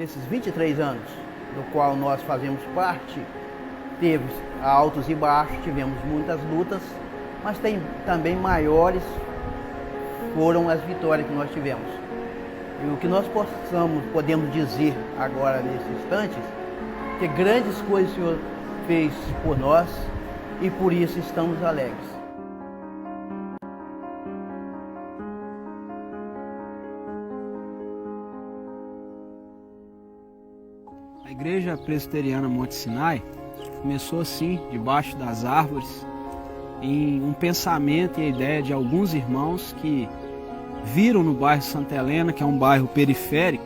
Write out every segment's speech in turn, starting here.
Nesses 23 anos, do qual nós fazemos parte, teve altos e baixos, tivemos muitas lutas, mas tem também maiores foram as vitórias que nós tivemos. E o que nós podemos dizer agora nesses instantes, que grandes coisas o Senhor fez por nós e por isso estamos alegres. A Igreja Presbiteriana Monte Sinai começou assim, debaixo das árvores, em um pensamento e a ideia de alguns irmãos que viram no bairro Santa Helena, que é um bairro periférico,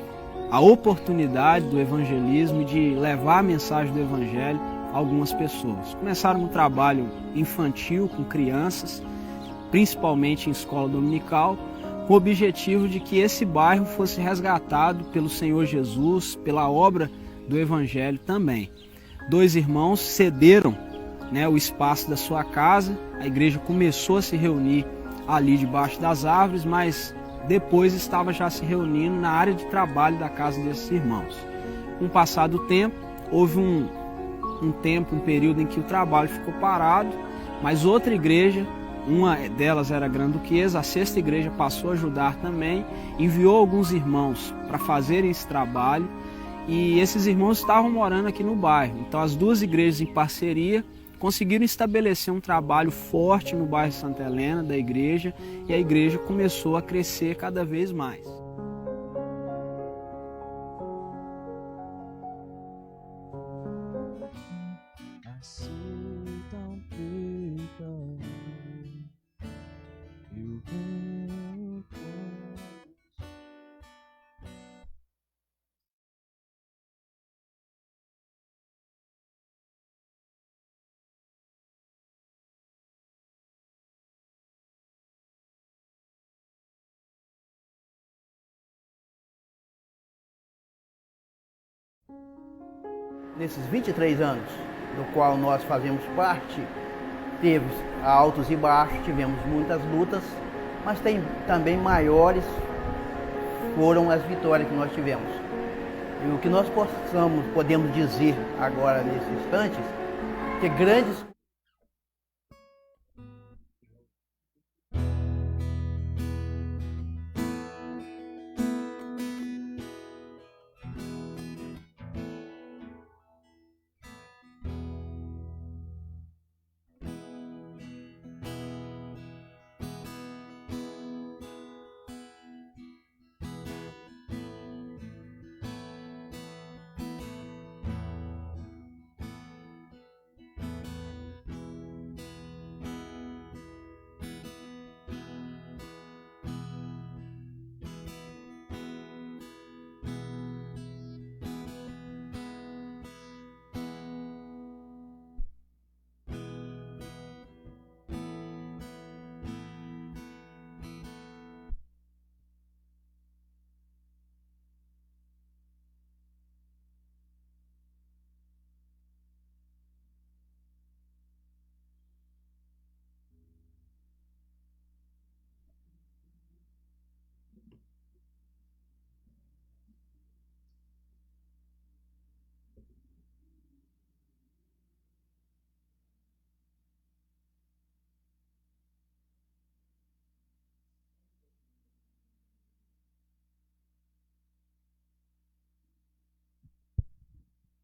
a oportunidade do evangelismo e de levar a mensagem do evangelho a algumas pessoas. Começaram um trabalho infantil com crianças, principalmente em escola dominical, com o objetivo de que esse bairro fosse resgatado pelo Senhor Jesus, pela obra do evangelho também. Dois irmãos cederam, o espaço da sua casa, a igreja começou a se reunir ali debaixo das árvores, mas depois estava já se reunindo na área de trabalho da casa desses irmãos. Com o passar do tempo, houve um período em que o trabalho ficou parado, mas outra igreja, uma delas era a Granduquesa, a sexta igreja passou a ajudar também, enviou alguns irmãos para fazerem esse trabalho, e esses irmãos estavam morando aqui no bairro. Então as duas igrejas em parceria conseguiram estabelecer um trabalho forte no bairro Santa Helena da igreja, e a igreja começou a crescer cada vez mais. Nesses 23 anos, do qual nós fazemos parte, teve altos e baixos, tivemos muitas lutas, mas tem também maiores foram as vitórias que nós tivemos. E o que nós podemos dizer agora nesses instantes, que grandes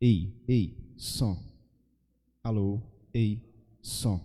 Ei, som. Alô, ei, som.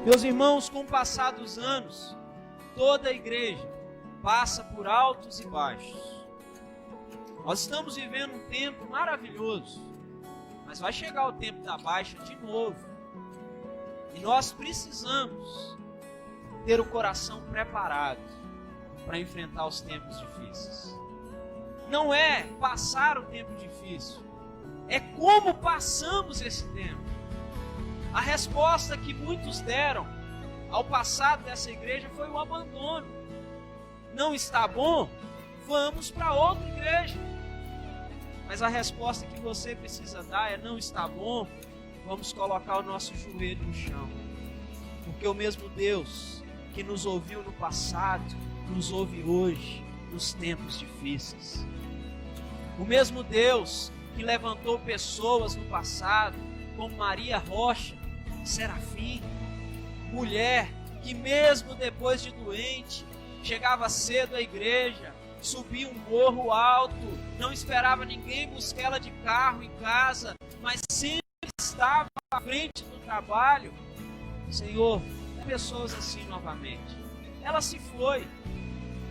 Meus irmãos, com o passar dos anos, toda a igreja passa por altos e baixos. Nós estamos vivendo um tempo maravilhoso, mas vai chegar o tempo da baixa de novo. E nós precisamos ter o coração preparado para enfrentar os tempos difíceis. Não é passar o tempo difícil, é como passamos esse tempo. A resposta que muitos deram ao passado dessa igreja foi o abandono. Não está bom? Vamos para outra igreja. Mas a resposta que você precisa dar é: não está bom? Vamos colocar o nosso joelho no chão. Porque o mesmo Deus que nos ouviu no passado, nos ouve hoje, nos tempos difíceis. O mesmo Deus que levantou pessoas no passado, como Maria Rocha, Serafim, mulher que mesmo depois de doente, chegava cedo à igreja, subia um morro alto, não esperava ninguém buscar ela de carro em casa, mas sempre estava à frente do trabalho. Senhor, dá pessoas assim novamente. Ela se foi.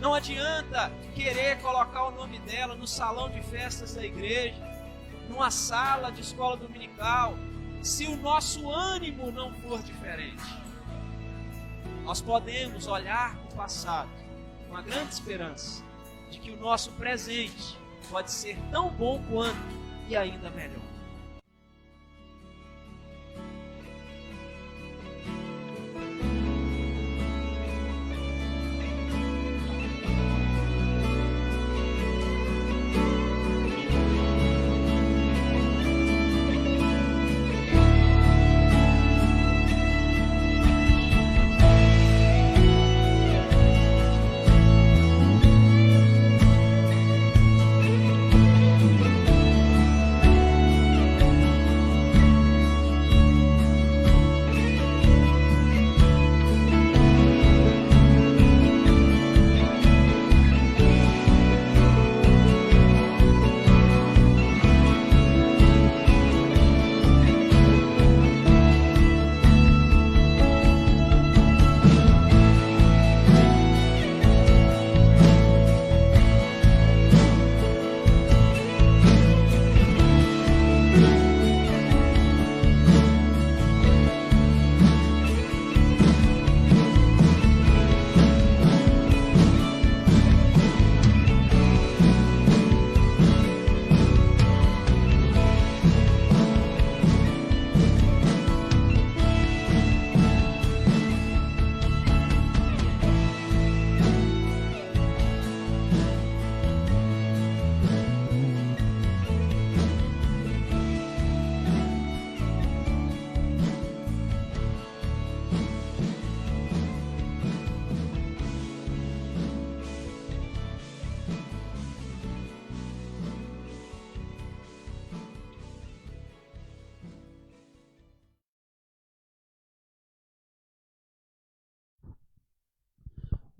Não adianta querer colocar o nome dela no salão de festas da igreja, numa sala de escola dominical, se o nosso ânimo não for diferente. Nós podemos olhar para o passado com a grande esperança de que o nosso presente pode ser tão bom quanto e ainda melhor.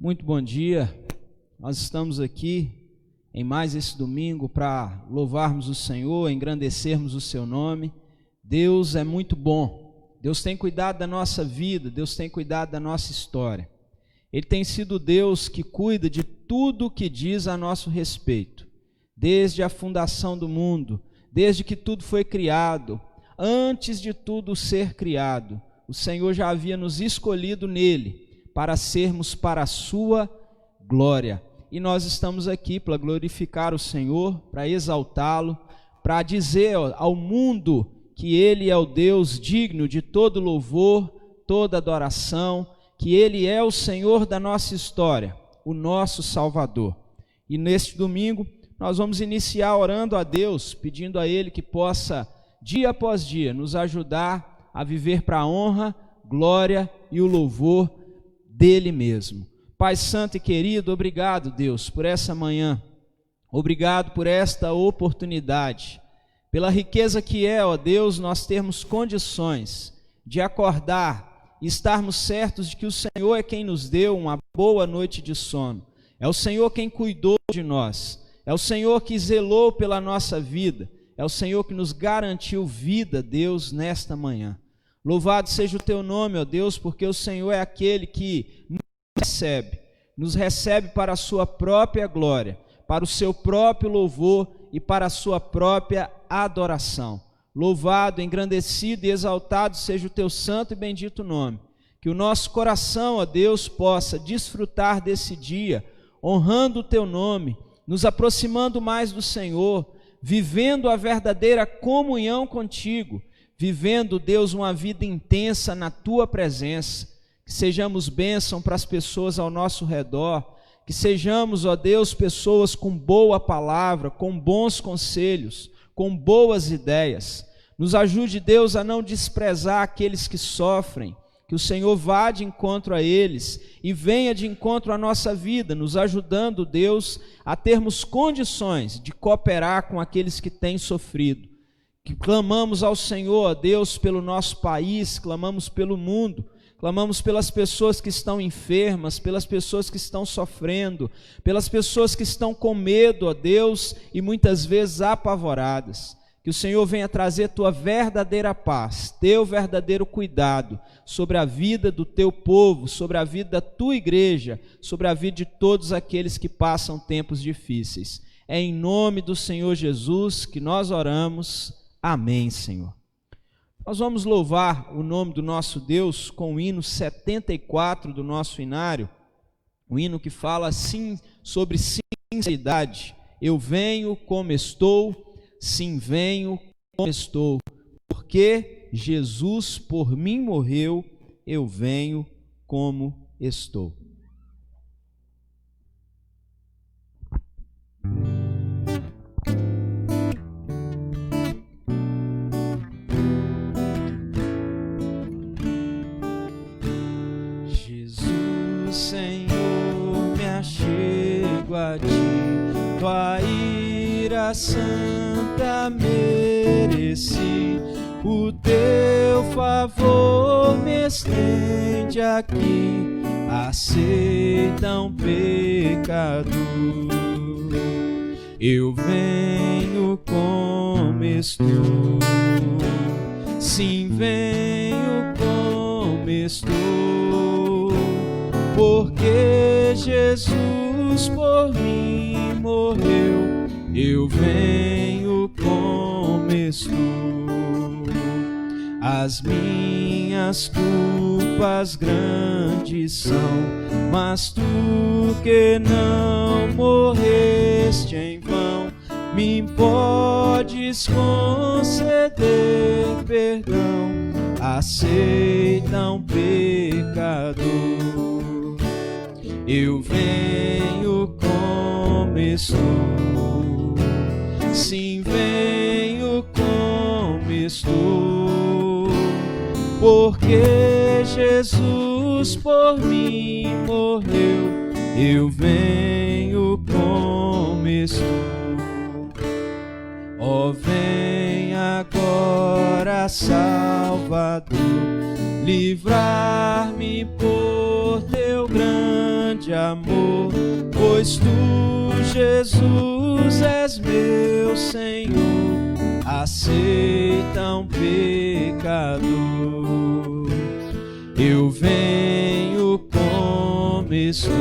Muito bom dia, nós estamos aqui em mais esse domingo para louvarmos o Senhor, engrandecermos o seu nome. Deus é muito bom, Deus tem cuidado da nossa vida, Deus tem cuidado da nossa história. Ele tem sido Deus que cuida de tudo o que diz a nosso respeito, desde a fundação do mundo, desde que tudo foi criado, antes de tudo ser criado, o Senhor já havia nos escolhido nele, para sermos para a sua glória. E nós estamos aqui para glorificar o Senhor, para exaltá-lo, para dizer ao mundo que Ele é o Deus digno de todo louvor, toda adoração, que Ele é o Senhor da nossa história, o nosso Salvador. E neste domingo nós vamos iniciar orando a Deus, pedindo a Ele que possa, dia após dia, nos ajudar a viver para a honra, glória e o louvor dele mesmo. Pai santo e querido, obrigado, Deus, por essa manhã, obrigado por esta oportunidade, pela riqueza que é, ó Deus, nós termos condições de acordar e estarmos certos de que o Senhor é quem nos deu uma boa noite de sono, é o Senhor quem cuidou de nós, é o Senhor que zelou pela nossa vida, é o Senhor que nos garantiu vida, Deus, nesta manhã. Louvado seja o teu nome, ó Deus, porque o Senhor é aquele que nos recebe para a sua própria glória, para o seu próprio louvor e para a sua própria adoração. Louvado, engrandecido e exaltado seja o teu santo e bendito nome. Que o nosso coração, ó Deus, possa desfrutar desse dia, honrando o teu nome, nos aproximando mais do Senhor, vivendo a verdadeira comunhão contigo, vivendo, Deus, uma vida intensa na tua presença. Que sejamos bênção para as pessoas ao nosso redor, que sejamos, ó Deus, pessoas com boa palavra, com bons conselhos, com boas ideias. Nos ajude, Deus, a não desprezar aqueles que sofrem, que o Senhor vá de encontro a eles e venha de encontro à nossa vida, nos ajudando, Deus, a termos condições de cooperar com aqueles que têm sofrido. Que clamamos ao Senhor, ó Deus, pelo nosso país, clamamos pelo mundo, clamamos pelas pessoas que estão enfermas, pelas pessoas que estão sofrendo, pelas pessoas que estão com medo, ó Deus, e muitas vezes apavoradas. Que o Senhor venha trazer tua verdadeira paz, teu verdadeiro cuidado sobre a vida do teu povo, sobre a vida da tua igreja, sobre a vida de todos aqueles que passam tempos difíceis. É em nome do Senhor Jesus que nós oramos. Amém, Senhor. Nós vamos louvar o nome do nosso Deus com o hino 74 do nosso inário, o hino que fala assim sobre sinceridade. Eu venho como estou, sim, venho como estou, porque Jesus por mim morreu, eu venho como estou. Senhor, me achego a ti, tua ira santa mereci, o teu favor me estende aqui, aceita um pecador. Eu venho como estou, sim, venho como estou, porque Jesus por mim morreu, eu venho como estou. As minhas culpas grandes são, mas tu que não morreste em vão, me podes conceder perdão, aceita um pecador. Eu venho como estou, sim, venho como estou, porque Jesus por mim morreu, eu venho como estou. Ó, vem agora, Salvador, livrar-me por teu grande amor, pois tu, Jesus, és meu Senhor, aceita um pecador. Eu venho como estou,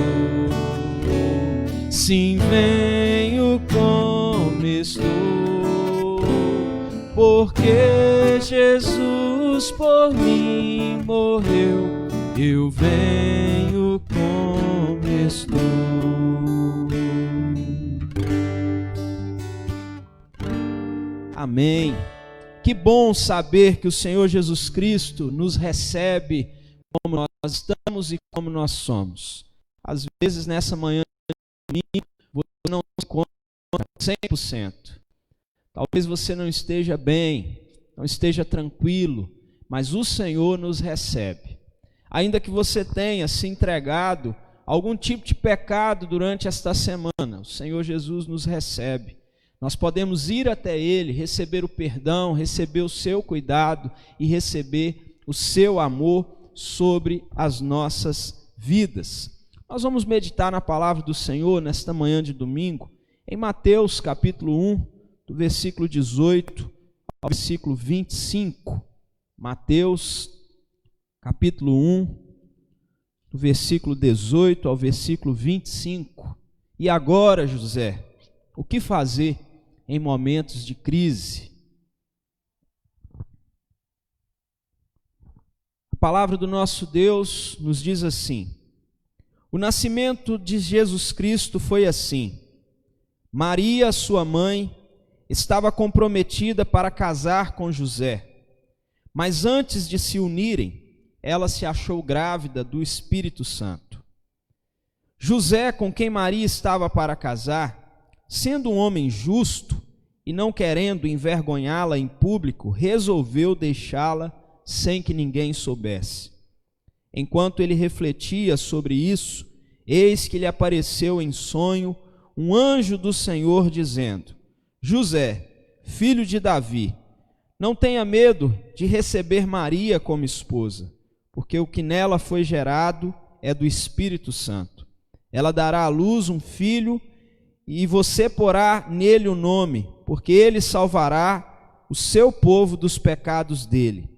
sim, venho como estou, porque Jesus por mim morreu, eu venho como estou. Amém. Que bom saber que o Senhor Jesus Cristo nos recebe como nós estamos e como nós somos. Às vezes nessa manhã você não se encontra 100%. Talvez você não esteja bem, não esteja tranquilo, mas o Senhor nos recebe. Ainda que você tenha se entregado a algum tipo de pecado durante esta semana, o Senhor Jesus nos recebe. Nós podemos ir até Ele, receber o perdão, receber o seu cuidado e receber o seu amor sobre as nossas vidas. Nós vamos meditar na palavra do Senhor nesta manhã de domingo, em Mateus capítulo 1, do versículo 18 ao versículo 25. Mateus capítulo 1, do versículo 18 ao versículo 25. E agora, José, o que fazer em momentos de crise? A palavra do nosso Deus nos diz assim: o nascimento de Jesus Cristo foi assim. Maria, sua mãe, estava comprometida para casar com José, mas antes de se unirem, ela se achou grávida do Espírito Santo. José, com quem Maria estava para casar, sendo um homem justo e não querendo envergonhá-la em público, resolveu deixá-la sem que ninguém soubesse. Enquanto ele refletia sobre isso, eis que lhe apareceu em sonho um anjo do Senhor dizendo: José, filho de Davi, não tenha medo de receber Maria como esposa, porque o que nela foi gerado é do Espírito Santo. Ela dará à luz um filho e você porá nele o nome, porque ele salvará o seu povo dos pecados dele.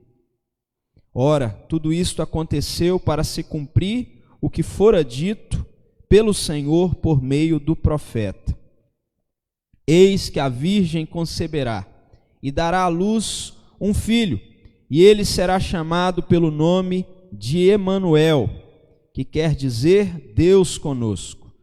Ora, tudo isto aconteceu para se cumprir o que fora dito pelo Senhor por meio do profeta. Eis que a virgem conceberá e dará à luz um filho, e ele será chamado pelo nome de Emanuel, que quer dizer Deus conosco.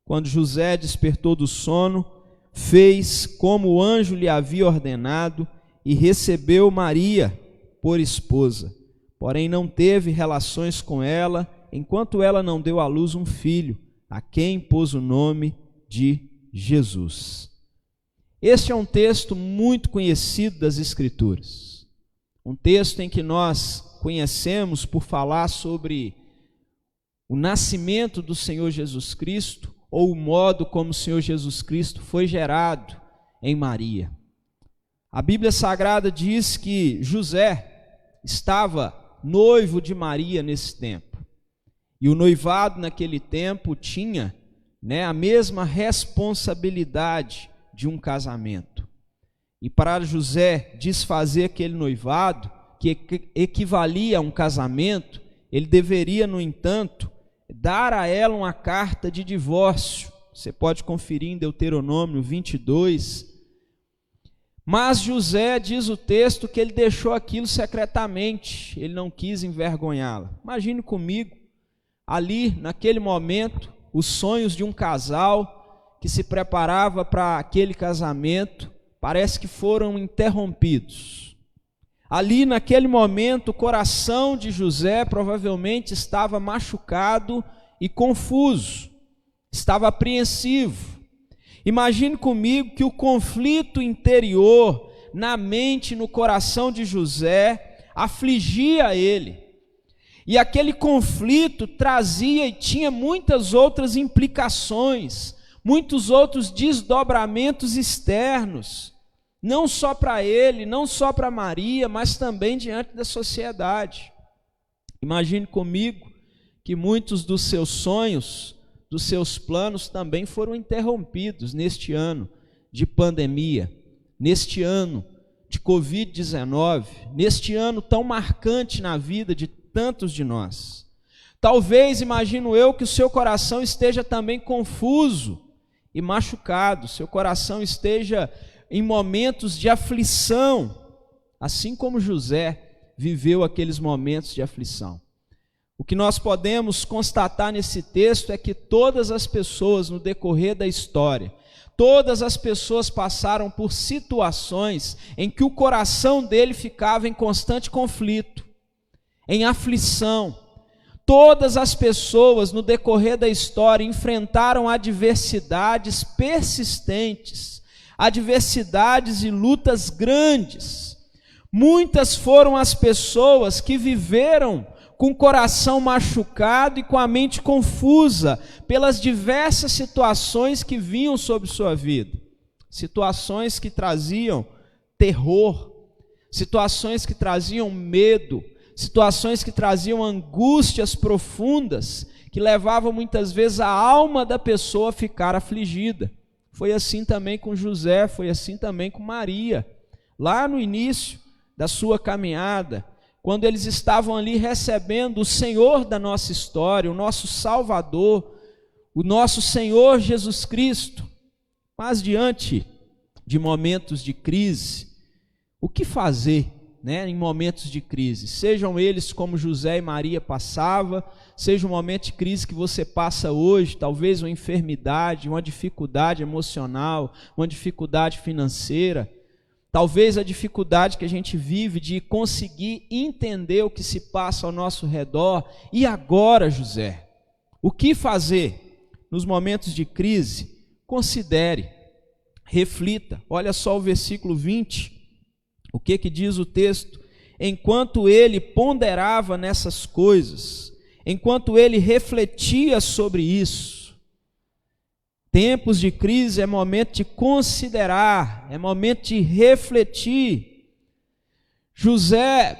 Quando José despertou do sono, fez como o anjo lhe havia ordenado e recebeu Maria por esposa. Porém não teve relações com ela, enquanto ela não deu à luz um filho, a quem pôs o nome de Jesus. Este é um texto muito conhecido das Escrituras. Um texto em que nós conhecemos por falar sobre o nascimento do Senhor Jesus Cristo, ou o modo como o Senhor Jesus Cristo foi gerado em Maria. A Bíblia Sagrada diz que José estava noivo de Maria nesse tempo. E o noivado naquele tempo tinha, a mesma responsabilidade de um casamento. E para José desfazer aquele noivado, que equivalia a um casamento, ele deveria, no entanto, dar a ela uma carta de divórcio. Você pode conferir em Deuteronômio 22. Mas José, diz o texto, que ele deixou aquilo secretamente, ele não quis envergonhá-la. Imagine comigo, ali, naquele momento, os sonhos de um casal que se preparava para aquele casamento, parece que foram interrompidos. Ali, naquele momento, o coração de José provavelmente estava machucado e confuso, estava apreensivo. Imagine comigo que o conflito interior na mente e no coração de José afligia ele. E aquele conflito trazia e tinha muitas outras implicações, muitos outros desdobramentos externos, não só para ele, não só para Maria, mas também diante da sociedade. Imagine comigo que muitos dos seus sonhos, dos seus planos também foram interrompidos neste ano de pandemia, neste ano de Covid-19, neste ano tão marcante na vida de tantos de nós. Talvez, imagino eu, que o seu coração esteja também confuso e machucado, seu coração esteja em momentos de aflição, assim como José viveu aqueles momentos de aflição. O que nós podemos constatar nesse texto é que todas as pessoas no decorrer da história, todas as pessoas passaram por situações em que o coração dele ficava em constante conflito, em aflição. Todas as pessoas no decorrer da história enfrentaram adversidades persistentes, adversidades e lutas grandes. Muitas foram as pessoas que viveram com o coração machucado e com a mente confusa pelas diversas situações que vinham sobre sua vida. Situações que traziam terror, situações que traziam medo, situações que traziam angústias profundas, que levavam muitas vezes a alma da pessoa a ficar afligida. Foi assim também com José, foi assim também com Maria. Lá no início da sua caminhada, quando eles estavam ali recebendo o Senhor da nossa história, o nosso Salvador, o nosso Senhor Jesus Cristo. Mas diante de momentos de crise, o que fazer, né, em momentos de crise? Sejam eles como José e Maria passavam, seja um momento de crise que você passa hoje, talvez uma enfermidade, uma dificuldade emocional, uma dificuldade financeira, talvez a dificuldade que a gente vive de conseguir entender o que se passa ao nosso redor. E agora, José, o que fazer nos momentos de crise? Considere, reflita. Olha só o versículo 20, o que diz o texto? Enquanto ele ponderava nessas coisas, enquanto ele refletia sobre isso. Tempos de crise é momento de considerar, é momento de refletir. José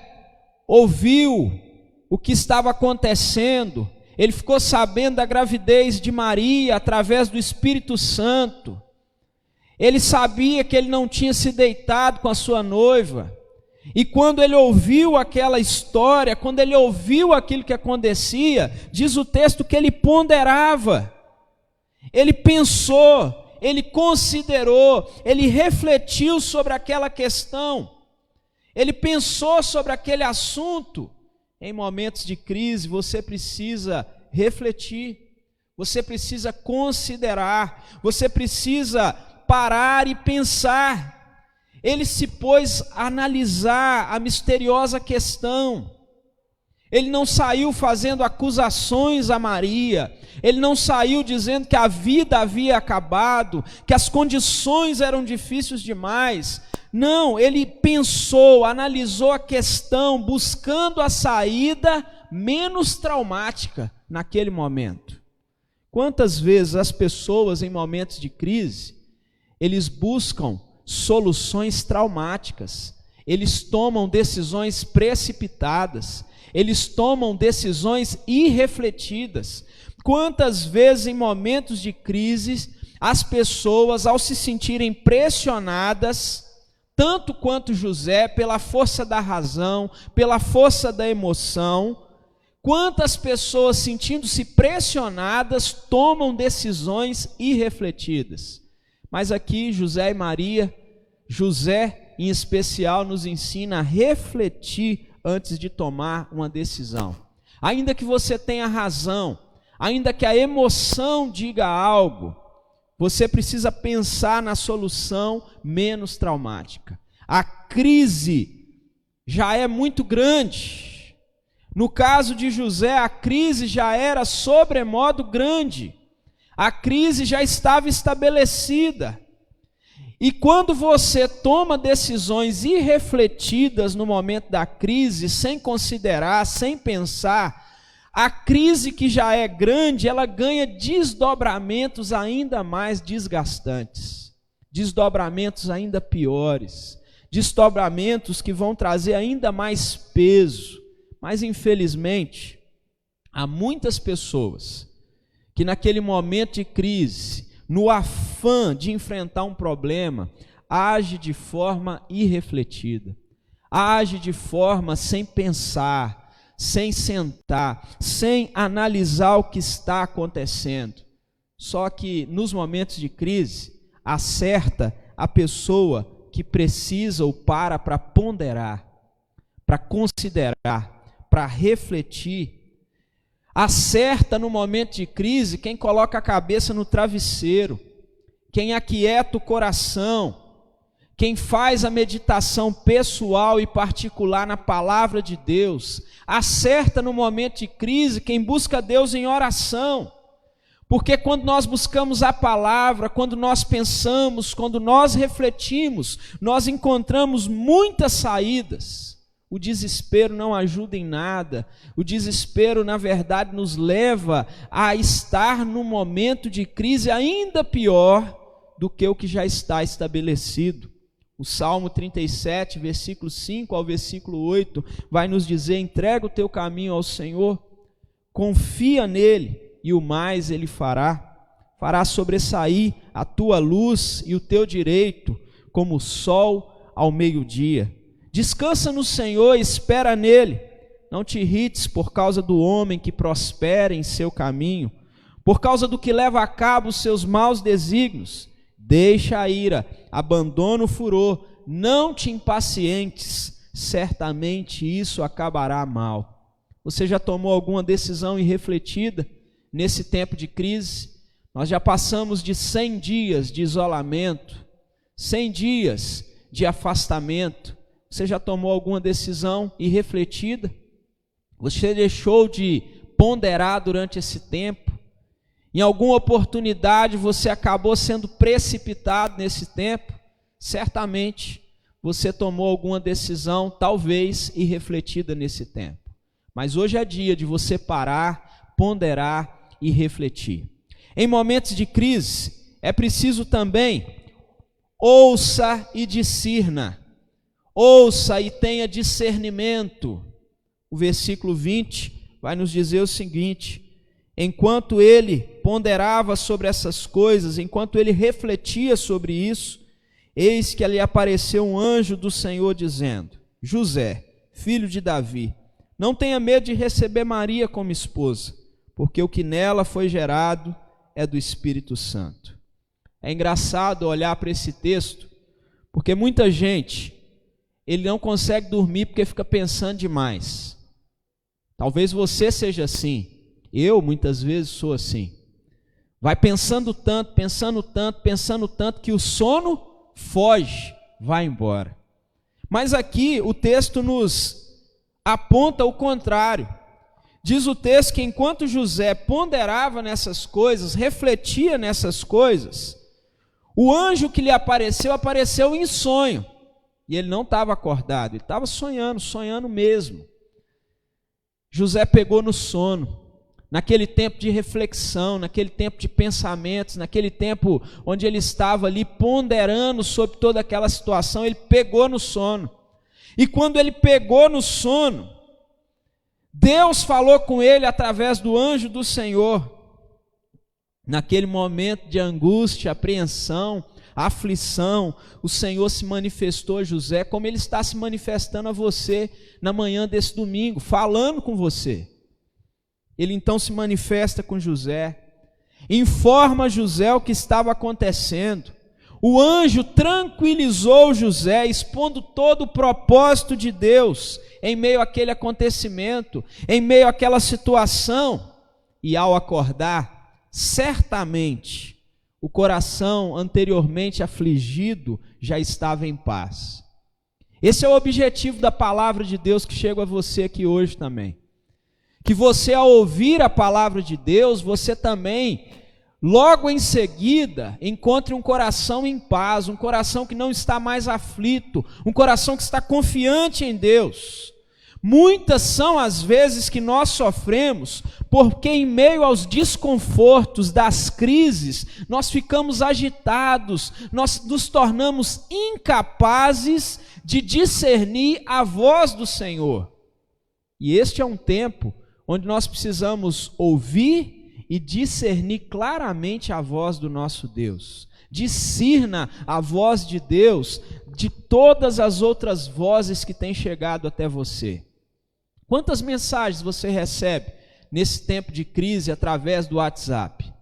ouviu o que estava acontecendo, ele ficou sabendo da gravidez de Maria através do Espírito Santo. Ele sabia que ele não tinha se deitado com a sua noiva. E quando ele ouviu aquela história, quando ele ouviu aquilo que acontecia, diz o texto que ele ponderava. Ele pensou, ele considerou, ele refletiu sobre aquela questão. Ele pensou sobre aquele assunto. Em momentos de crise, você precisa refletir, você precisa considerar, você precisa parar e pensar. Ele se pôs a analisar a misteriosa questão. Ele não saiu fazendo acusações a Maria, ele não saiu dizendo que a vida havia acabado, que as condições eram difíceis demais. Não, ele pensou, analisou a questão, buscando a saída menos traumática naquele momento. Quantas vezes as pessoas em momentos de crise, eles buscam soluções traumáticas, eles tomam decisões precipitadas, eles tomam decisões irrefletidas. Quantas vezes em momentos de crise, as pessoas, ao se sentirem pressionadas, tanto quanto José, pela força da razão, pela força da emoção, quantas pessoas, sentindo-se pressionadas, tomam decisões irrefletidas. Mas aqui José e Maria, José em especial, nos ensina a refletir antes de tomar uma decisão. Ainda que você tenha razão, ainda que a emoção diga algo, você precisa pensar na solução menos traumática. A crise já é muito grande. No caso de José, a crise já era sobremodo grande. A crise já estava estabelecida. E quando você toma decisões irrefletidas no momento da crise, sem considerar, sem pensar, a crise que já é grande, ela ganha desdobramentos ainda mais desgastantes, desdobramentos ainda piores, desdobramentos que vão trazer ainda mais peso. Mas infelizmente, há muitas pessoas que naquele momento de crise, no afã de enfrentar um problema, age de forma irrefletida, age de forma sem pensar, sem sentar, sem analisar o que está acontecendo. Só que nos momentos de crise, acerta a pessoa que precisa ou para ponderar, para considerar, para refletir. Acerta no momento de crise quem coloca a cabeça no travesseiro, quem aquieta o coração, quem faz a meditação pessoal e particular na palavra de Deus. Acerta no momento de crise quem busca Deus em oração, porque quando nós buscamos a palavra, quando nós pensamos, quando nós refletimos, nós encontramos muitas saídas. O desespero não ajuda em nada. O desespero, na verdade, nos leva a estar num momento de crise ainda pior do que o que já está estabelecido. O Salmo 37, versículo 5 ao versículo 8, vai nos dizer: entrega o teu caminho ao Senhor, confia nele, e o mais ele fará. Fará sobressair a tua luz e o teu direito, como o sol ao meio-dia. Descansa no Senhor e espera nele. Não te irrites por causa do homem que prospera em seu caminho, por causa do que leva a cabo os seus maus desígnios. Deixa a ira, abandona o furor, não te impacientes, certamente isso acabará mal. Você já tomou alguma decisão irrefletida nesse tempo de crise? Nós já passamos de 100 dias de isolamento, 100 dias de afastamento. Você já tomou alguma decisão irrefletida? Você deixou de ponderar durante esse tempo? Em alguma oportunidade você acabou sendo precipitado nesse tempo? Certamente você tomou alguma decisão, talvez irrefletida nesse tempo. Mas hoje é dia de você parar, ponderar e refletir. Em momentos de crise, é preciso também ouça e discirna. Ouça e tenha discernimento. O versículo 20 vai nos dizer o seguinte: enquanto ele ponderava sobre essas coisas, enquanto ele refletia sobre isso, eis que lhe apareceu um anjo do Senhor dizendo: José, filho de Davi, não tenha medo de receber Maria como esposa, porque o que nela foi gerado é do Espírito Santo. É engraçado olhar para esse texto, porque muita gente, ele não consegue dormir porque fica pensando demais. Talvez você seja assim, eu muitas vezes sou assim. Vai pensando tanto, que o sono foge, vai embora. Mas aqui o texto nos aponta o contrário. Diz o texto que enquanto José ponderava nessas coisas, refletia nessas coisas, o anjo que lhe apareceu em sonho. E ele não estava acordado, ele estava sonhando mesmo. José pegou no sono, naquele tempo de reflexão, naquele tempo de pensamentos, naquele tempo onde ele estava ali ponderando sobre toda aquela situação, ele pegou no sono. E quando ele pegou no sono, Deus falou com ele através do anjo do Senhor. Naquele momento de angústia, apreensão, aflição, o Senhor se manifestou a José, como ele está se manifestando a você na manhã desse domingo, falando com você. Ele então se manifesta com José, informa José o que estava acontecendo. O anjo tranquilizou José, expondo todo o propósito de Deus em meio àquele acontecimento, em meio àquela situação. E ao acordar, certamente, o coração anteriormente afligido já estava em paz. Esse é o objetivo da palavra de Deus que chega a você aqui hoje também. Que você, ao ouvir a palavra de Deus, você também, logo em seguida, encontre um coração em paz, um coração que não está mais aflito, um coração que está confiante em Deus. Muitas são as vezes que nós sofremos, porque em meio aos desconfortos das crises, nós ficamos agitados, nós nos tornamos incapazes de discernir a voz do Senhor. E este é um tempo onde nós precisamos ouvir e discernir claramente a voz do nosso Deus. Discirna a voz de Deus de todas as outras vozes que têm chegado até você. Quantas mensagens você recebe nesse tempo de crise através do WhatsApp?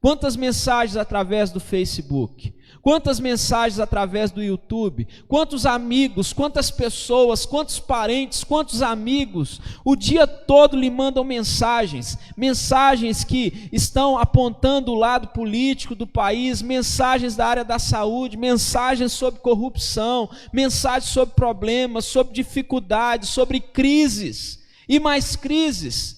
Quantas mensagens através do Facebook? Quantas mensagens através do YouTube? Quantos amigos, quantas pessoas, quantos parentes, quantos amigos, o dia todo lhe mandam mensagens que estão apontando o lado político do país, mensagens da área da saúde, mensagens sobre corrupção, mensagens sobre problemas, sobre dificuldades, sobre crises e mais crises.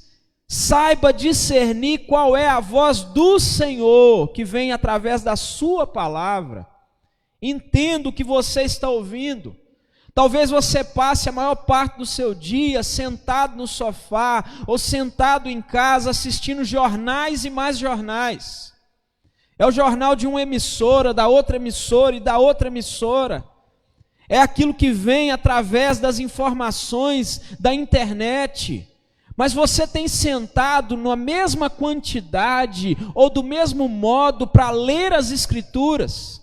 Saiba discernir qual é a voz do Senhor que vem através da sua palavra. Entenda o que você está ouvindo. Talvez você passe a maior parte do seu dia sentado no sofá ou sentado em casa assistindo jornais e mais jornais. É o jornal de uma emissora, da outra emissora e da outra emissora. É aquilo que vem através das informações da internet. Mas você tem sentado na mesma quantidade ou do mesmo modo para ler as Escrituras,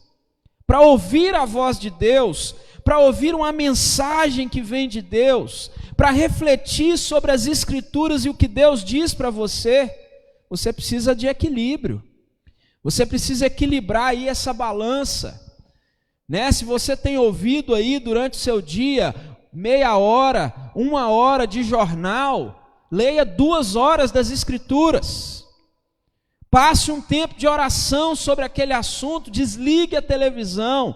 para ouvir a voz de Deus, para ouvir uma mensagem que vem de Deus, para refletir sobre as Escrituras e o que Deus diz para você, você precisa de equilíbrio. Você precisa equilibrar aí essa balança, né? Se você tem ouvido aí durante o seu dia meia hora, 1 hora de jornal, leia 2 horas das Escrituras. Passe um tempo de oração sobre aquele assunto, desligue a televisão,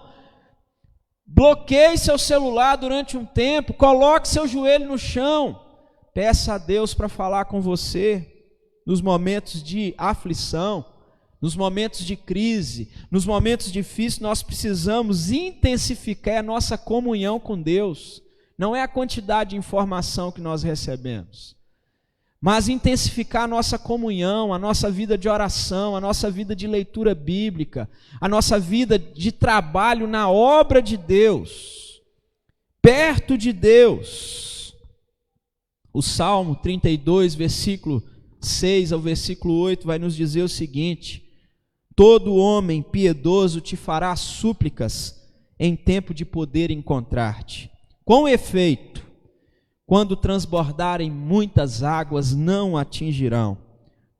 bloqueie seu celular durante um tempo, coloque seu joelho no chão, peça a Deus para falar com você nos momentos de aflição, nos momentos de crise, nos momentos difíceis. Nós precisamos intensificar a nossa comunhão com Deus. Não é a quantidade de informação que nós recebemos, mas intensificar a nossa comunhão, a nossa vida de oração, a nossa vida de leitura bíblica, a nossa vida de trabalho na obra de Deus, perto de Deus. O Salmo 32, versículo 6 ao versículo 8 vai nos dizer o seguinte: todo homem piedoso te fará súplicas em tempo de poder encontrar-te. Com efeito, quando transbordarem muitas águas, não atingirão.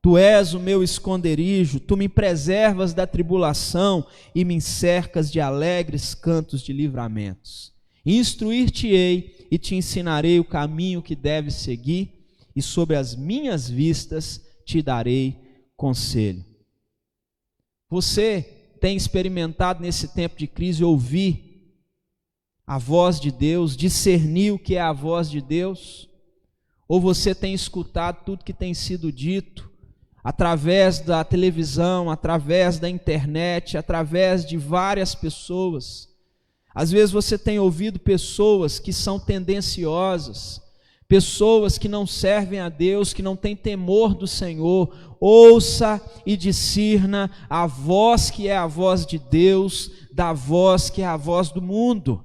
Tu és o meu esconderijo, tu me preservas da tribulação e me cercas de alegres cantos de livramentos. Instruir-te-ei e te ensinarei o caminho que deves seguir, e sobre as minhas vistas te darei conselho. Você tem experimentado nesse tempo de crise ouvir a voz de Deus, discernir o que é a voz de Deus? Ou você tem escutado tudo que tem sido dito através da televisão, através da internet, através de várias pessoas? Às vezes você tem ouvido pessoas que são tendenciosas, pessoas que não servem a Deus, que não têm temor do Senhor. Ouça e discirna a voz que é a voz de Deus, da voz que é a voz do mundo.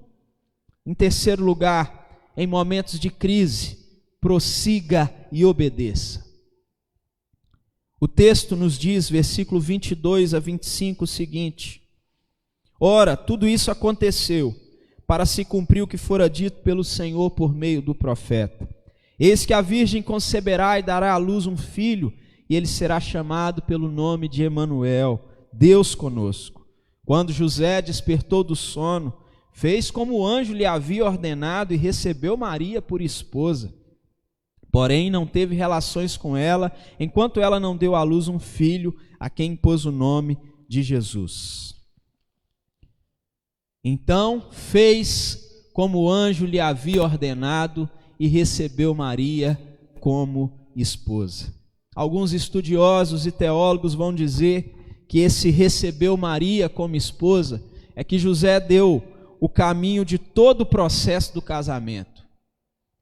Em terceiro lugar, em momentos de crise, prossiga e obedeça. O texto nos diz, versículo 22 a 25, o seguinte: ora, tudo isso aconteceu para se cumprir o que fora dito pelo Senhor por meio do profeta. Eis que a virgem conceberá e dará à luz um filho, e ele será chamado pelo nome de Emanuel, Deus conosco. Quando José despertou do sono, fez como o anjo lhe havia ordenado e recebeu Maria por esposa. Porém, não teve relações com ela, enquanto ela não deu à luz um filho, a quem pôs o nome de Jesus. Então, fez como o anjo lhe havia ordenado e recebeu Maria como esposa. Alguns estudiosos e teólogos vão dizer que esse recebeu Maria como esposa é que José deu o caminho de todo o processo do casamento.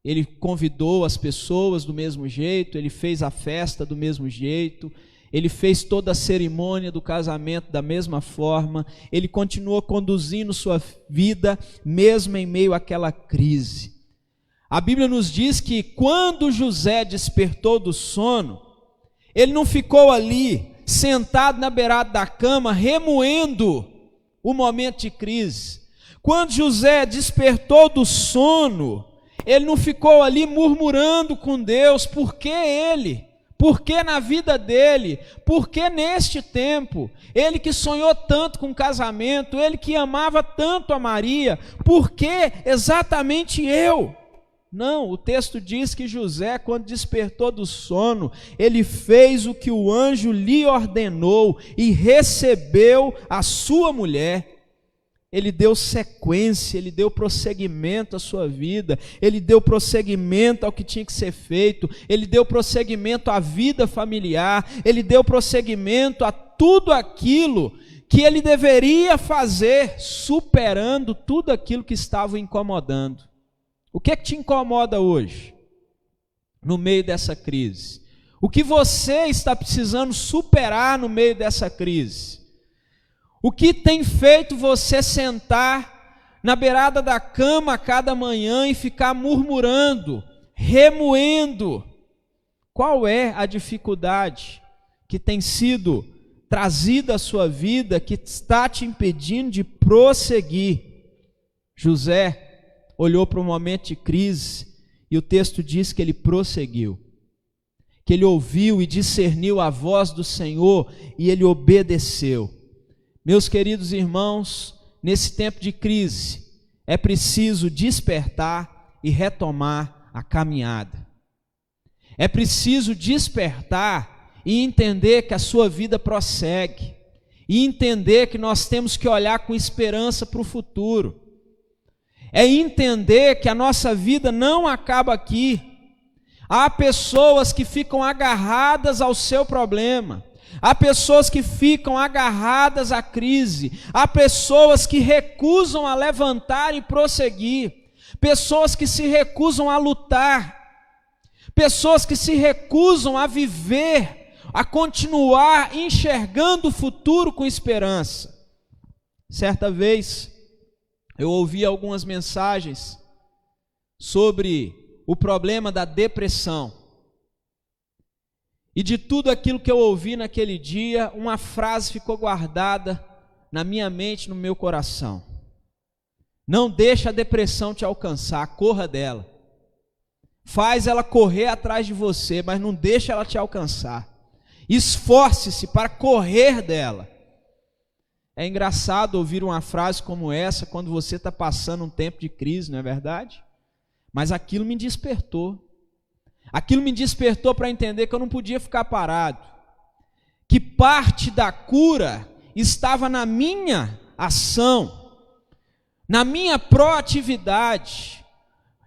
Ele convidou as pessoas do mesmo jeito, ele fez a festa do mesmo jeito, ele fez toda a cerimônia do casamento da mesma forma, ele continuou conduzindo sua vida mesmo em meio àquela crise. A Bíblia nos diz que quando José despertou do sono, ele não ficou ali sentado na beirada da cama remoendo o momento de crise. Quando José despertou do sono, ele não ficou ali murmurando com Deus, por que ele? Por que na vida dele? Por que neste tempo? Ele que sonhou tanto com casamento, ele que amava tanto a Maria, por que exatamente eu? Não, o texto diz que José, quando despertou do sono, ele fez o que o anjo lhe ordenou e recebeu a sua mulher. Ele deu sequência, ele deu prosseguimento à sua vida, ele deu prosseguimento ao que tinha que ser feito, ele deu prosseguimento à vida familiar, ele deu prosseguimento a tudo aquilo que ele deveria fazer, superando tudo aquilo que estava o incomodando. O que é que te incomoda hoje, no meio dessa crise? O que você está precisando superar no meio dessa crise? O que tem feito você sentar na beirada da cama a cada manhã e ficar murmurando, remoendo? Qual é a dificuldade que tem sido trazida à sua vida, que está te impedindo de prosseguir? José olhou para um momento de crise e o texto diz que ele prosseguiu, que ele ouviu e discerniu a voz do Senhor e ele obedeceu. Meus queridos irmãos, nesse tempo de crise, é preciso despertar e retomar a caminhada. É preciso despertar e entender que a sua vida prossegue, e entender que nós temos que olhar com esperança para o futuro. É entender que a nossa vida não acaba aqui. Há pessoas que ficam agarradas ao seu problema, há pessoas que ficam agarradas à crise, há pessoas que recusam a levantar e prosseguir, pessoas que se recusam a lutar, pessoas que se recusam a viver, a continuar enxergando o futuro com esperança. Certa vez, eu ouvi algumas mensagens sobre o problema da depressão. E de tudo aquilo que eu ouvi naquele dia, uma frase ficou guardada na minha mente, no meu coração. Não deixa a depressão te alcançar, corra dela. Faz ela correr atrás de você, mas não deixa ela te alcançar. Esforce-se para correr dela. É engraçado ouvir uma frase como essa quando você está passando um tempo de crise, não é verdade? Mas aquilo me despertou. Aquilo me despertou para entender que eu não podia ficar parado. Que parte da cura estava na minha ação, na minha proatividade,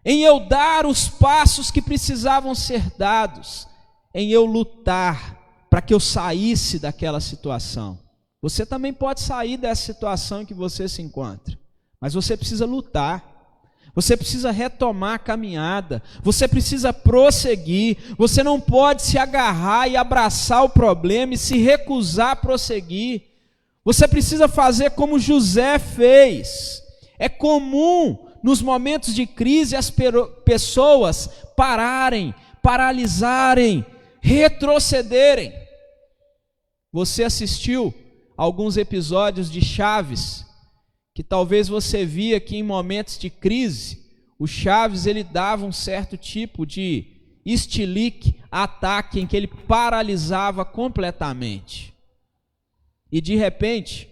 em eu dar os passos que precisavam ser dados, em eu lutar para que eu saísse daquela situação. Você também pode sair dessa situação em que você se encontra, mas você precisa lutar. Você precisa retomar a caminhada, você precisa prosseguir, você não pode se agarrar e abraçar o problema e se recusar a prosseguir. Você precisa fazer como José fez. É comum nos momentos de crise as pessoas pararem, paralisarem, retrocederem. Você assistiu alguns episódios de Chaves, que talvez você via que em momentos de crise, o Chaves ele dava um certo tipo de estilique, ataque, em que ele paralisava completamente. E de repente,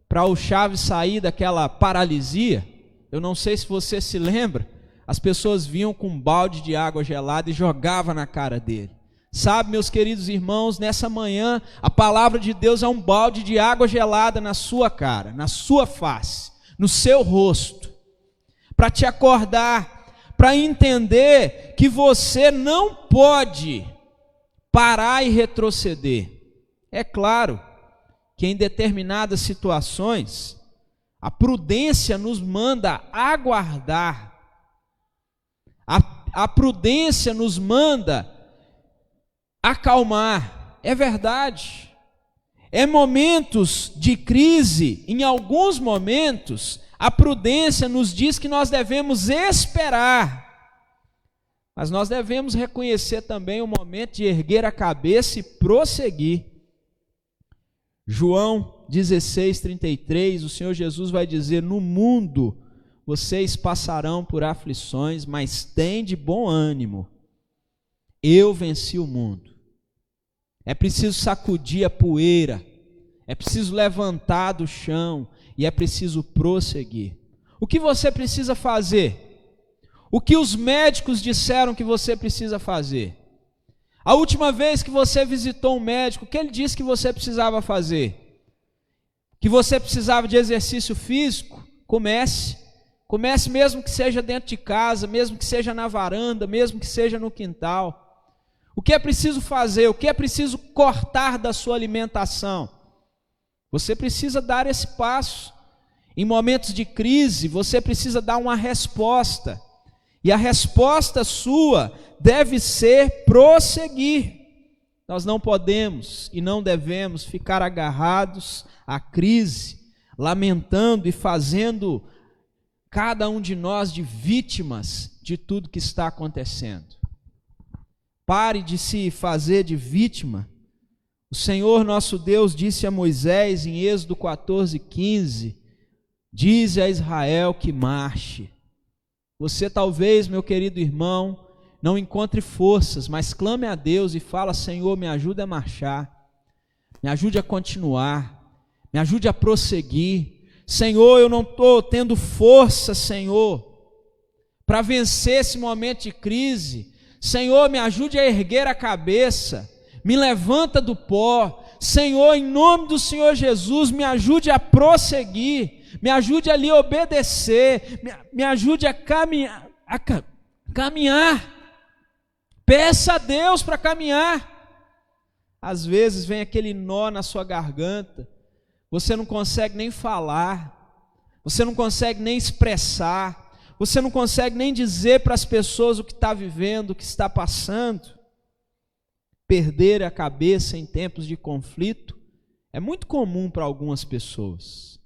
para o Chaves sair daquela paralisia, eu não sei se você se lembra, as pessoas vinham com um balde de água gelada e jogavam na cara dele. Sabe, meus queridos irmãos, nessa manhã, a palavra de Deus é um balde de água gelada na sua cara, na sua face, no seu rosto, para te acordar, para entender que você não pode parar e retroceder. É claro que em determinadas situações, a prudência nos manda aguardar, a prudência nos manda acalmar. É verdade. É momentos de crise, em alguns momentos, a prudência nos diz que nós devemos esperar, mas nós devemos reconhecer também o momento de erguer a cabeça e prosseguir. João 16:33, o Senhor Jesus vai dizer: no mundo vocês passarão por aflições, mas tende bom ânimo, eu venci o mundo. É preciso sacudir a poeira, é preciso levantar do chão e é preciso prosseguir. O que você precisa fazer? O que os médicos disseram que você precisa fazer? A última vez que você visitou um médico, o que ele disse que você precisava fazer? Que você precisava de exercício físico? Comece mesmo que seja dentro de casa, mesmo que seja na varanda, mesmo que seja no quintal. O que é preciso fazer? O que é preciso cortar da sua alimentação? Você precisa dar esse passo. Em momentos de crise, você precisa dar uma resposta. E a resposta sua deve ser prosseguir. Nós não podemos e não devemos ficar agarrados à crise, lamentando e fazendo cada um de nós de vítimas de tudo que está acontecendo. Pare de se fazer de vítima. O Senhor nosso Deus disse a Moisés em Êxodo 14:15, Dize a Israel que marche. Você talvez, meu querido irmão, não encontre forças, mas clame a Deus e fala: Senhor, me ajude a marchar, me ajude a continuar, me ajude a prosseguir. Senhor, eu não estou tendo força, Senhor, para vencer esse momento de crise. Senhor, me ajude a erguer a cabeça, me levanta do pó. Senhor, em nome do Senhor Jesus, me ajude a prosseguir, me ajude a lhe obedecer, me ajude a caminhar. Peça a Deus para caminhar. Às vezes vem aquele nó na sua garganta, você não consegue nem falar, você não consegue nem expressar, você não consegue nem dizer para as pessoas o que está vivendo, o que está passando. Perder a cabeça em tempos de conflito é muito comum para algumas pessoas.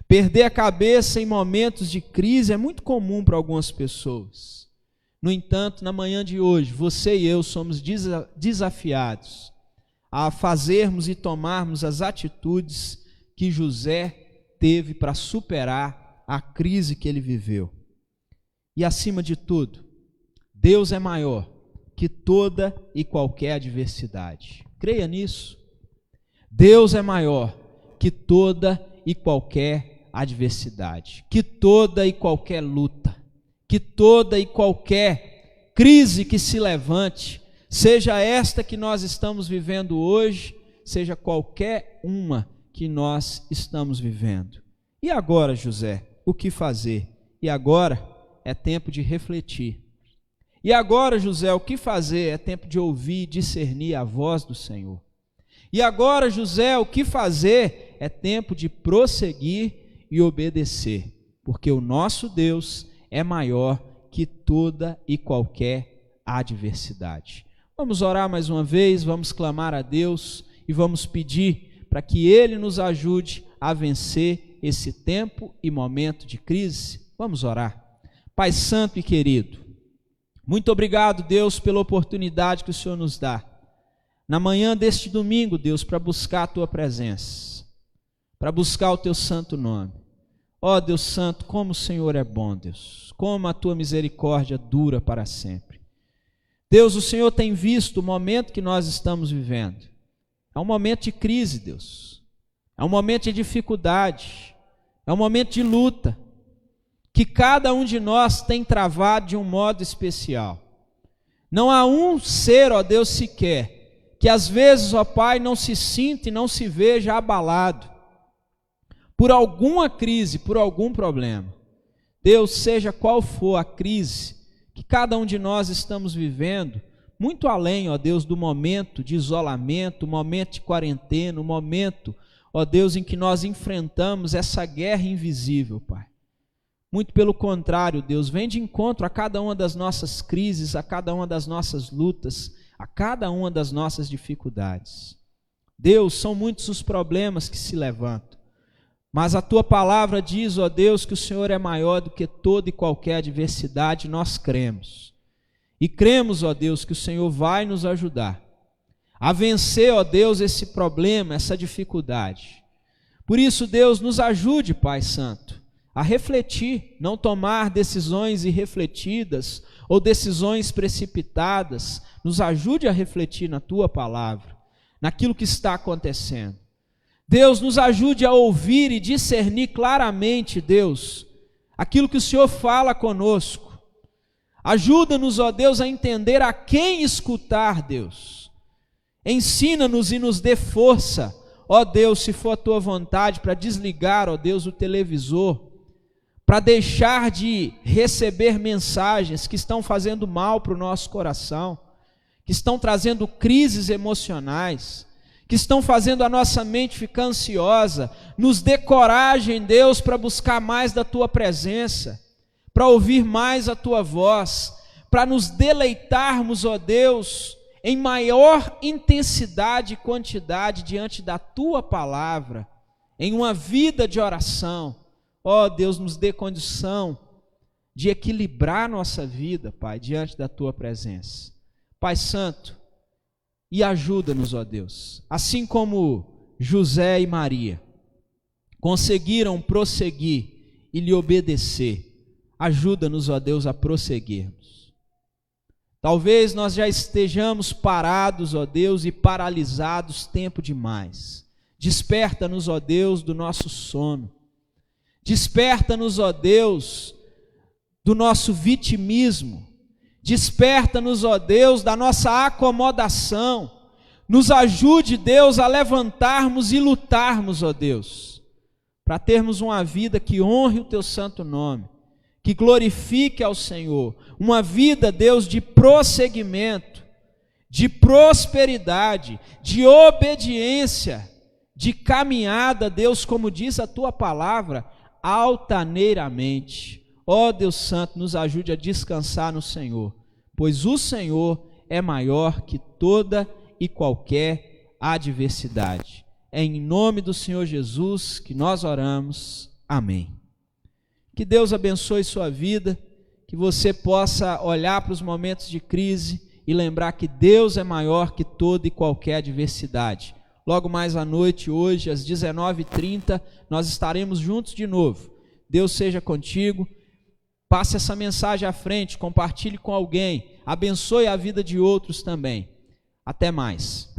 Perder a cabeça em momentos de crise é muito comum para algumas pessoas. No entanto, na manhã de hoje, você e eu somos desafiados a fazermos e tomarmos as atitudes que José teve para superar a crise que ele viveu. E acima de tudo, Deus é maior que toda e qualquer adversidade. Creia nisso. Deus é maior que toda e qualquer adversidade, que toda e qualquer luta, que toda e qualquer crise que se levante, seja esta que nós estamos vivendo hoje, seja qualquer uma que nós estamos vivendo. E agora, José, o que fazer? E agora é tempo de refletir. E agora, José, o que fazer? É tempo de ouvir e discernir a voz do Senhor. E agora, José, o que fazer? É tempo de prosseguir e obedecer, porque o nosso Deus é maior que toda e qualquer adversidade. Vamos orar mais uma vez, vamos clamar a Deus e vamos pedir para que Ele nos ajude a vencer esse tempo e momento de crise. Vamos orar. Pai santo e querido, muito obrigado, Deus, pela oportunidade que o Senhor nos dá, na manhã deste domingo, Deus, para buscar a Tua presença, para buscar o Teu santo nome. Ó Deus santo, como o Senhor é bom, Deus, como a Tua misericórdia dura para sempre. Deus, o Senhor tem visto o momento que nós estamos vivendo. É um momento de crise, Deus, é um momento de dificuldade, é um momento de luta, que cada um de nós tem travado de um modo especial. Não há um ser, ó Deus, sequer, que às vezes, ó Pai, não se sinta e não se veja abalado por alguma crise, por algum problema. Deus, seja qual for a crise que cada um de nós estamos vivendo, muito além, ó Deus, do momento de isolamento, o momento de quarentena, o momento, ó Deus, em que nós enfrentamos essa guerra invisível, Pai. Muito pelo contrário, Deus, vem de encontro a cada uma das nossas crises, a cada uma das nossas lutas, a cada uma das nossas dificuldades. Deus, são muitos os problemas que se levantam, mas a Tua palavra diz, ó Deus, que o Senhor é maior do que toda e qualquer adversidade, nós cremos. E cremos, ó Deus, que o Senhor vai nos ajudar a vencer, ó Deus, esse problema, essa dificuldade. Por isso, Deus, nos ajude, Pai Santo, a refletir, não tomar decisões irrefletidas ou decisões precipitadas. Nos ajude a refletir na Tua palavra, naquilo que está acontecendo. Deus, nos ajude a ouvir e discernir claramente, Deus, aquilo que o Senhor fala conosco. Ajuda-nos, ó Deus, a entender a quem escutar, Deus. Ensina-nos e nos dê força, ó Deus, se for a Tua vontade, para desligar, ó Deus, o televisor, para deixar de receber mensagens que estão fazendo mal para o nosso coração, que estão trazendo crises emocionais, que estão fazendo a nossa mente ficar ansiosa. Nos dê coragem, Deus, para buscar mais da Tua presença, para ouvir mais a Tua voz, para nos deleitarmos, ó Deus, em maior intensidade e quantidade diante da Tua palavra, em uma vida de oração. Ó Deus, nos dê condição de equilibrar nossa vida, Pai, diante da Tua presença. Pai Santo, e ajuda-nos, ó Deus, assim como José e Maria, conseguiram prosseguir e lhe obedecer. Ajuda-nos, ó Deus, a prosseguirmos. Talvez nós já estejamos parados, ó Deus, e paralisados tempo demais. Desperta-nos, ó Deus, do nosso sono. Desperta-nos, ó Deus, do nosso vitimismo. Desperta-nos, ó Deus, da nossa acomodação. Nos ajude, Deus, a levantarmos e lutarmos, ó Deus, para termos uma vida que honre o Teu santo nome, que glorifique ao Senhor, uma vida, Deus, de prosseguimento, de prosperidade, de obediência, de caminhada, Deus, como diz a Tua palavra, altaneiramente. Ó Deus Santo, nos ajude a descansar no Senhor, pois o Senhor é maior que toda e qualquer adversidade. É em nome do Senhor Jesus que nós oramos. Amém. Que Deus abençoe sua vida, que você possa olhar para os momentos de crise e lembrar que Deus é maior que toda e qualquer adversidade. Logo mais à noite, hoje, às 19h30, nós estaremos juntos de novo. Deus seja contigo. Passe essa mensagem à frente, compartilhe com alguém, abençoe a vida de outros também. Até mais.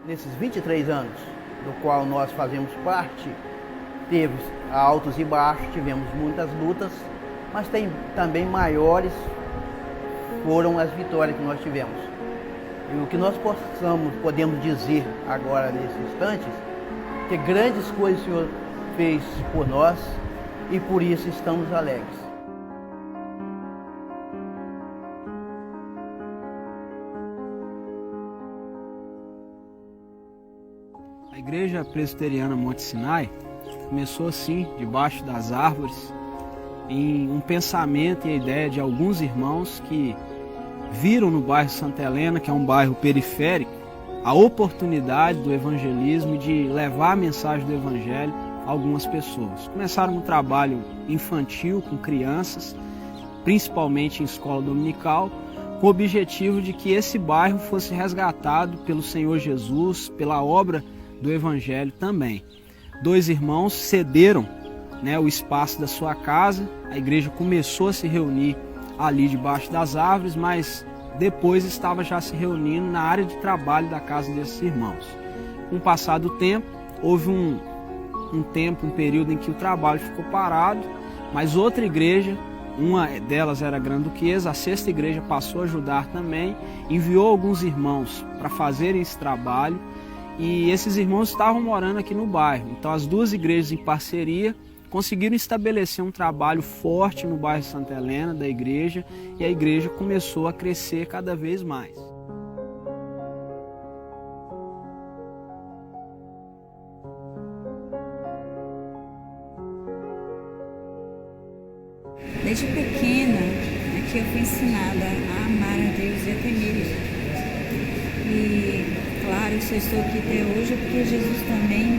Nesses 23 anos do qual nós fazemos parte, teve altos e baixos, tivemos muitas lutas, mas tem também maiores foram as vitórias que nós tivemos. E o que nós podemos dizer agora nesses instantes, que grandes coisas o Senhor fez por nós e por isso estamos alegres. A Igreja Presbiteriana Monte Sinai começou assim, debaixo das árvores, em um pensamento e a ideia de alguns irmãos que viram no bairro Santa Helena, que é um bairro periférico, a oportunidade do evangelismo e de levar a mensagem do evangelho a algumas pessoas. Começaram um trabalho infantil com crianças, principalmente em escola dominical, com o objetivo de que esse bairro fosse resgatado pelo Senhor Jesus, pela obra do evangelho também. 2 irmãos cederam, o espaço da sua casa, a igreja começou a se reunir ali debaixo das árvores, mas depois estava já se reunindo na área de trabalho da casa desses irmãos. Com o passar do tempo, houve um período em que o trabalho ficou parado, mas outra igreja, uma delas era a Granduquesa, a 6ª igreja passou a ajudar também, enviou alguns irmãos para fazerem esse trabalho, e esses irmãos estavam morando aqui no bairro. Então as 2 igrejas em parceria conseguiram estabelecer um trabalho forte no bairro Santa Helena da igreja, e a igreja começou a crescer cada vez mais. Desde pequena, aqui eu fui ensinada a amar a Deus e a temer. E claro, se eu estou aqui até hoje é porque Jesus também